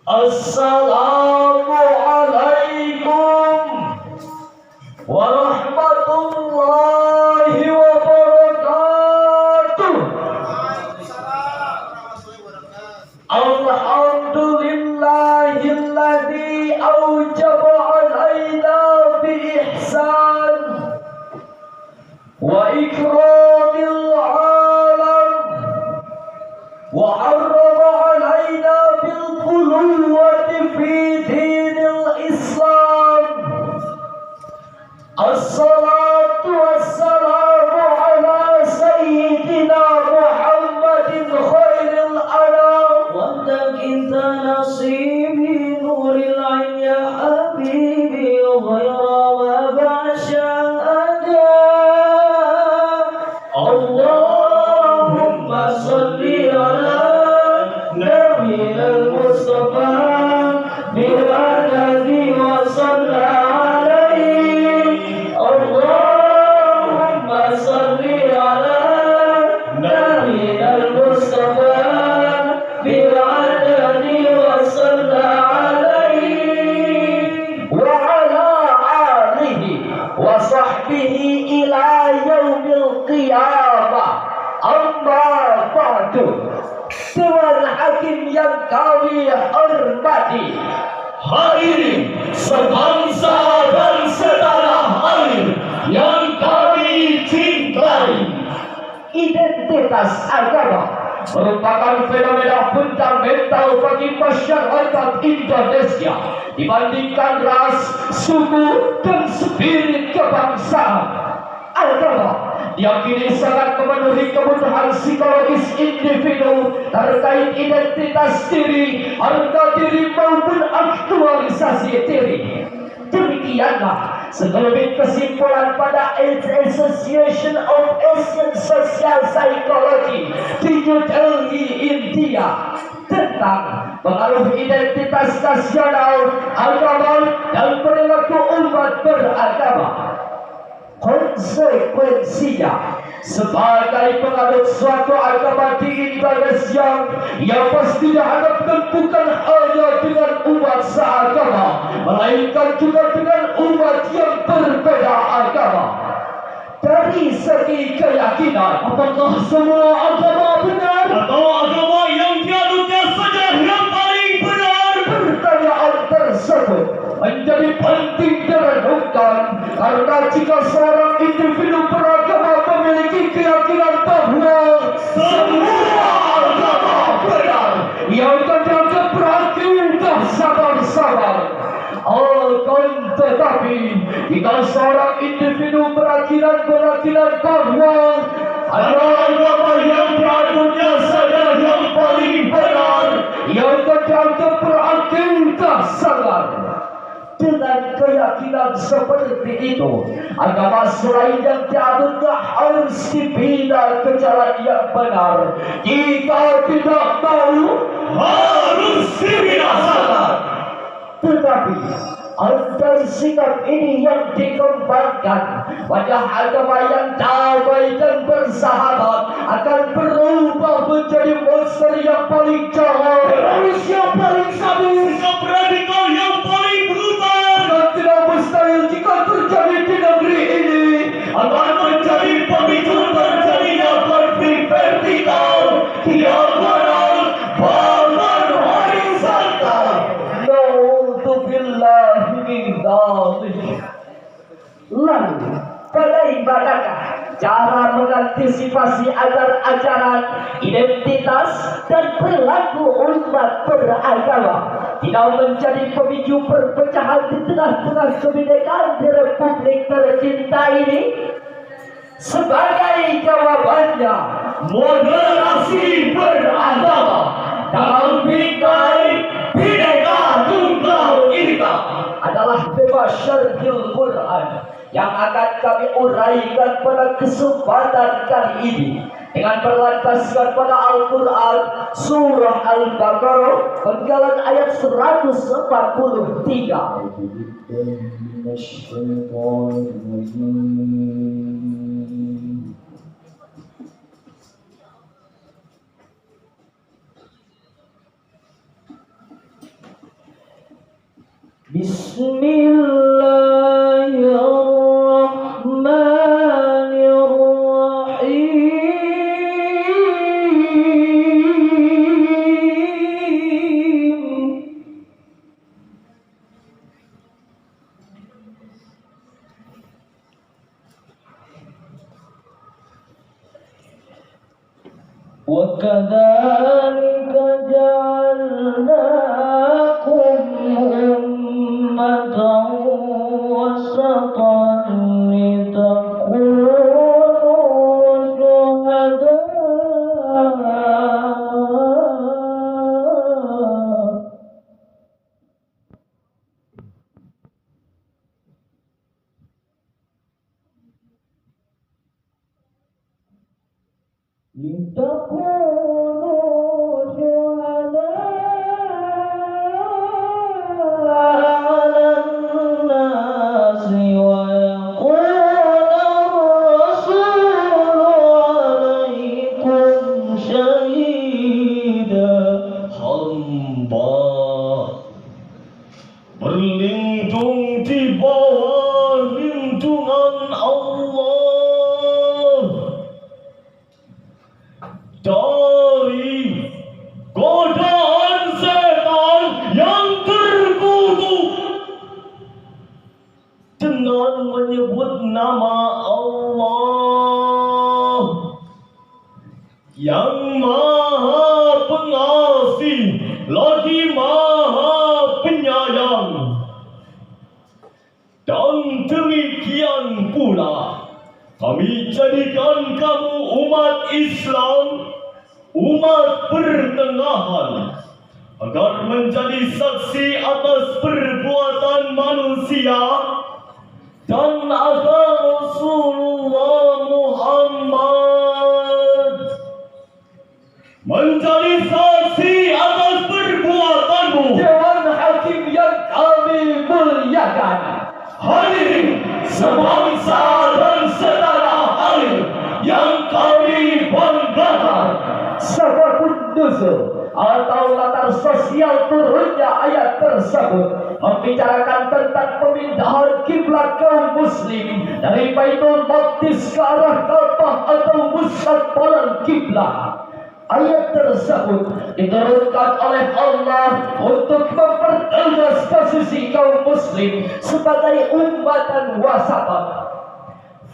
Assalamualaikum warahmatullahi wabarakatuh. Alhamdulillahilladzi aujaba alaina bi ihsan wa ikramil alam wa harrama alaina bil quluwati fi dinil Islam. Assalatu wassalamu ala sayyidina Muhammadin khairil anam wa kita nasibi nuril ain ya habibi ghayra ma ba'syada. Allahumma salli ala nabiyil mustafa bil adadi wa sallam. Dewan Hakim yang kami hormati, hadirin sebangsa dan setanah air yang kami cintai. Identitas agama merupakan fenomena fundamental bagi masyarakat Indonesia dibandingkan ras, suku, dan spirit kebangsaan. Agama diyakini sangat memenuhi kebutuhan psikologis individu terkait identitas diri, harga diri maupun aktualisasi diri. Demikianlah sekelumit kesimpulan pada Association of Asian Social Psychology di New Delhi, India tentang pengaruh identitas nasional, agama, dan perilaku umat beragama. Konsekuensinya, sebagai penganut suatu agama di Indonesia, yang pastinya hadapkan bukan hanya dengan umat seagama, melainkan juga dengan umat yang berbeda agama. Dari segi keyakinan, apakah semua agama benar atau agama yang dianutnya saja yang paling benar? Pertanyaan tersebut menjadi penting direnungkan, karena jika seorang individu beragama memiliki keyakinan bahwa semua agama benar, ia akan dianggap berakidah sabar-sabar. Akan tetapi, jika seorang individu berakidah bahwa ada agama yang dianutnya saja yang paling benar, ia akan dianggap berakidah sabar. Dengan keyakinan seperti itu, agama selain yang dianutnya harus dibina ke jalan yang benar. Jika tidak mau, harus dibinasakan. Tetapi andai sikap ini yang dikembangkan, wajah agama yang damai dan bersahabat akan berubah menjadi monster yang paling jahat, teroris yang paling sadis, sikap radikal yang paling brutal. Dan tidak mustahil jika terjadi di negeri ini akan menjadi pemicu terjadinya konflik vertikal, diagonal, bahkan horizontal. Lalu, bagaimanakah cara mengantisipasi agar ajaran, identitas, dan perilaku umat beragama tidak menjadi pemicu perpecahan di tengah-tengah kebinekaan di Republik tercinta ini? Sebagai jawabannya, moderasi beragama dalam bingkai Bhinneka Tunggal Ika adalah tema Syarhil Quran yang akan kami uraikan pada kesempatan kali ini dengan berlandaskan pada Al-Quran surah Al-Baqarah penggalan ayat 143. Bismillahirrahmanirrahim. وَكَذَلِكَ جَعَلْنَاكُمْ أُمَّةً وَسَطًا لِتَكُونُوا على الناس ويكون الرسول عليكم شهيدا. Hamba berlindung di bawah lindungan Allah dari godaan setan yang terkutuk dengan menyebut nama Allah yang Maha Pengasih lagi Maha Penyayang. Dan demikian pula kami jadikan kamu umat Islam, umat pertengahan, agar menjadi saksi atas perbuatan manusia dan agar Rasulullah Muhammad menjadi saksi atas perbuatanmu. Dewan Hakim yang kami muliakan, Hadirin sebangsa dan setanah air yang kami banggakan. Sababun nuzul atau latar sosial turunnya ayat tersebut membicarakan tentang pemindahan kiblat kaum muslim dari Baitul Maqdis ke arah Ka'bah atau mustaqbalan kiblat. Ayat tersebut diturunkan oleh Allah untuk mempertegas posisi kaum muslim sebagai ummatan wasatan.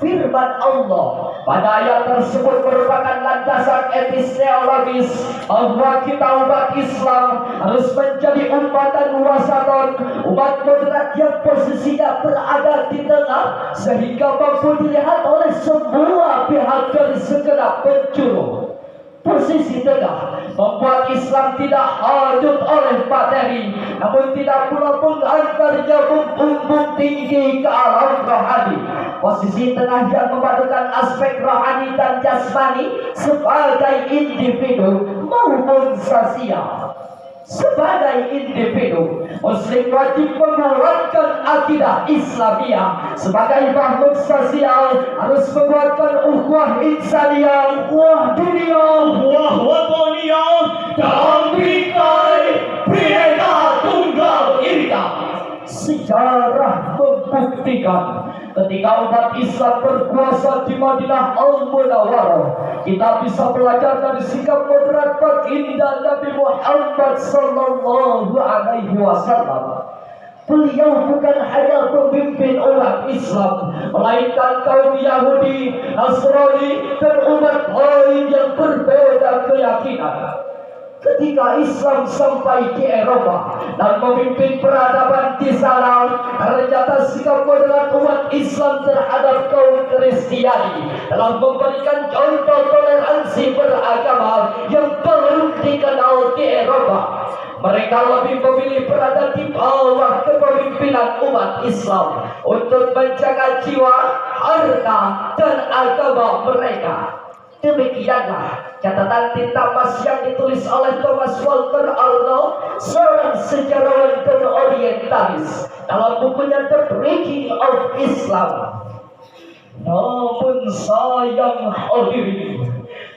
Firman Allah pada ayat tersebut merupakan landasan etis teologis bahwa kita umat Islam harus menjadi ummatan wasatan, umat moderat yang posisinya berada di tengah sehingga mampu dilihat oleh semua pihak dari segenap penjuru. Posisi tengah membuat Islam tidak hanyut oleh materi, namun tidak pula menghantarnya membumbung tinggi ke alam rohani. Posisi tengah yang memadukan aspek rohani dan jasmani sebagai individu maupun sosial. Sebagai individu, muslim wajib menguatkan akidah Islamiyah. Sebagai makhluk sosial, harus menguatkan ukhuwah insaniyah, ukhuwah dunia, Ukhuwah wataniyah dalam bingkai Bhinneka Tunggal Ika. Sejarah membuktikan ketika umat Islam berkuasa di Madinah Al-Munawwarah, kita bisa belajar dari sikap moderat baginda Nabi Muhammad sallallahu alaihi wasallam. Beliau bukan hanya pemimpin umat Islam, melainkan kaum Yahudi, Nasrani, dan umat lain yang berbeda keyakinan. Ketika Islam sampai di Eropa dan memimpin peradaban di sana, ternyata sikap moderat umat Islam terhadap kaum Kristiani telah memberikan contoh toleransi beragama yang belum dikenal di Eropa. Mereka lebih memilih berada di bawah kepemimpinan umat Islam untuk menjaga jiwa, harta, dan agama mereka. Demikianlah catatan tinta emas yang ditulis oleh Thomas Walker Arnold, seorang sejarawan dan orientalis, dalam bukunya The Breaking of Islam. Namun sayang hadirin,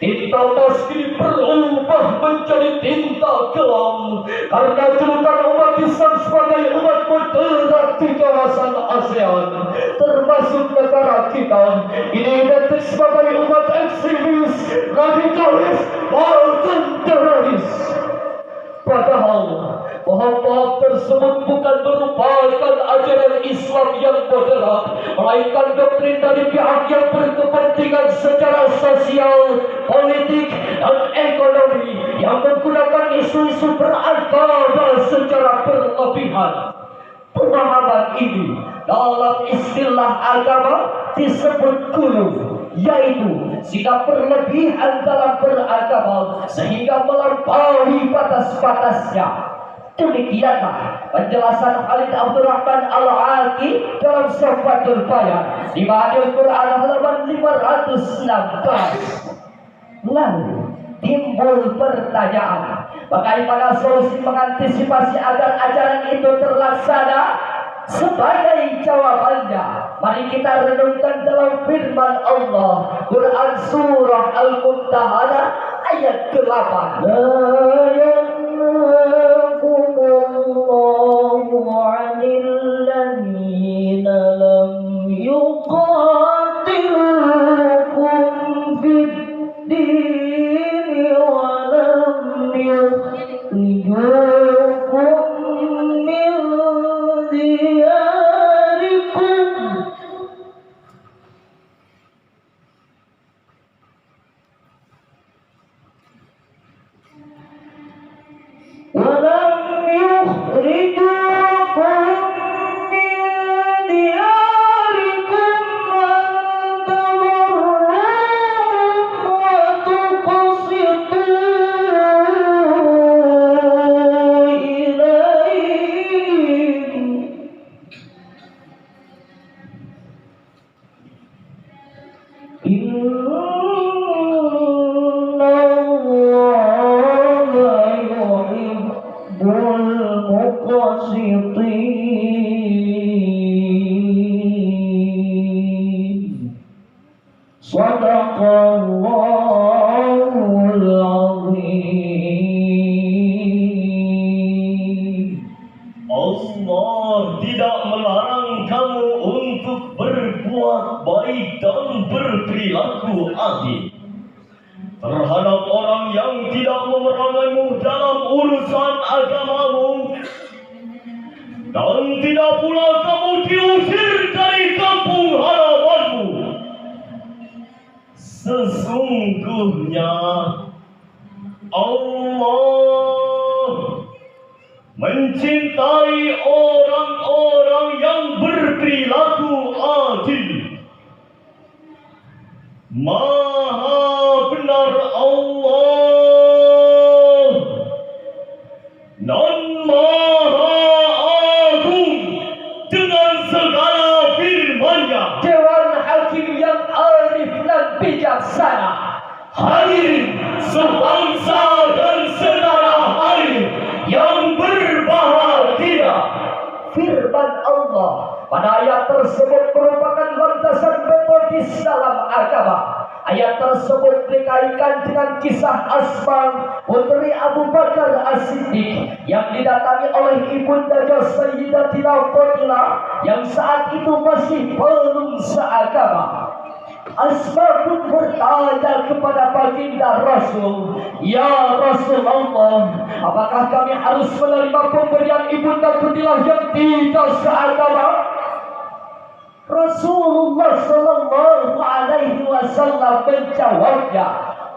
tinta emas kini berubah menjadi tinta kelam karena julukan umat Islam sebagai umat bergerak di kawasan ASEAN, termasuk negara kita, ini identik sebagai umat ekstremis, radikalis, maupun teroris. Padahal paham-paham tersebut bukan merupakan ajaran Islam yang moderat, melainkan doktrin dari pihak yang berkepentingan secara sosial, politik, dan ekonomi yang menggunakan isu-isu beragama secara berlebihan. Pemahaman ini dalam istilah agama disebut gulu, yaitu sikap berlebihan dalam beragama sehingga melampaui batas-batasnya. Demikianlah penjelasan Khalid Abdurrahman Al-Aqi dalam Syafatul Bayan di Al-Quran halaman 516. Lalu timbul pertanyaan, bagaimana solusi mengantisipasi agar ajaran itu terlaksana? Sebagai jawabannya, mari kita renungkan dalam firman Allah, Quran Surah Al-Mumtahanah ayat 8. La yanhakumullahu 'anil ladzina lam yuqatilukum fid-din wa lam yukhrijukum min diyarikum ولم يخرجوكم من دياركم أن تبروهم وتقسطوا إليهم إن المقسطين صدق الله العظيم. Allah tidak melarang kamu untuk berbuat baik dan berperilaku adil terhadap orang yang tidak memerangimu dalam urusan agamamu, dan tidak pula kamu diusir dari kampung halamanmu. Sesungguhnya Allah mencintai orang-orang yang berperilaku adil. Maha benar Allah dan Maha Agung dengan segala firman-Nya. Dewan Hakim yang arif dan bijaksana, Hadirin sebangsa dan setanah air yang berbahagia, firman Allah pada ayat tersebut merupakan landasan metodis dalam agama. Ayat tersebut dikaitkan dengan kisah Asma putri Abu Bakar As-Siddiq yang didatangi oleh ibundanya Sayyidatina Fadilah yang saat itu masih belum seagama. Asma pun bertanya kepada baginda Rasul, "Ya Rasulullah, apakah kami harus menerima pemberian ibunda Fadilah yang tidak seagama?" Rasulullah Sallallahu Alaihi Wasallam menjawabnya,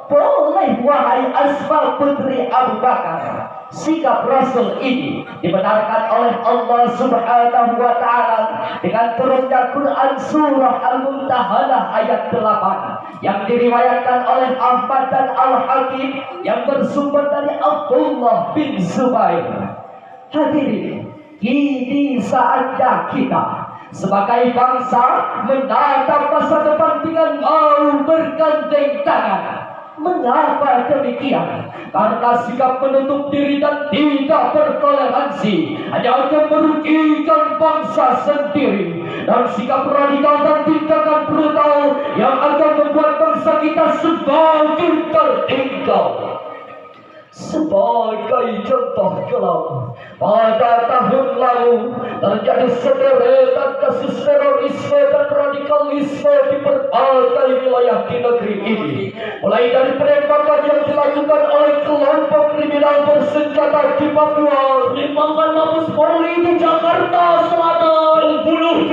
"Boleh wahai Asma putri Abu Bakar." Sikap Rasul ini dibenarkan oleh Allah Subhanahu wa Ta'ala dengan turunnya Quran Surah Al-Mumtahanah ayat 8 yang diriwayatkan oleh Ahmad dan Al-Hakim yang bersumber dari Abdullah bin Zubair. Hadirin, kini saatnya kita sebagai bangsa menatap masa depan dengan mau bergandeng tangan. Mengapa demikian? Karena sikap menutup diri dan tidak bertoleransi hanya akan merugikan bangsa sendiri, dan sikap radikal dan tindakan brutal yang akan membuat bangsa kita semakin tertinggal. Sebagai contoh kelam, Pada tahun lalu terjadi sederetan kasus terorisme dan radikalisme di berbagai wilayah di negeri ini. Mulai dari penembakan yang dilakukan oleh kelompok kriminal bersenjata di Papua, Penembakan Mabes Polri di Jakarta Selatan, membunuh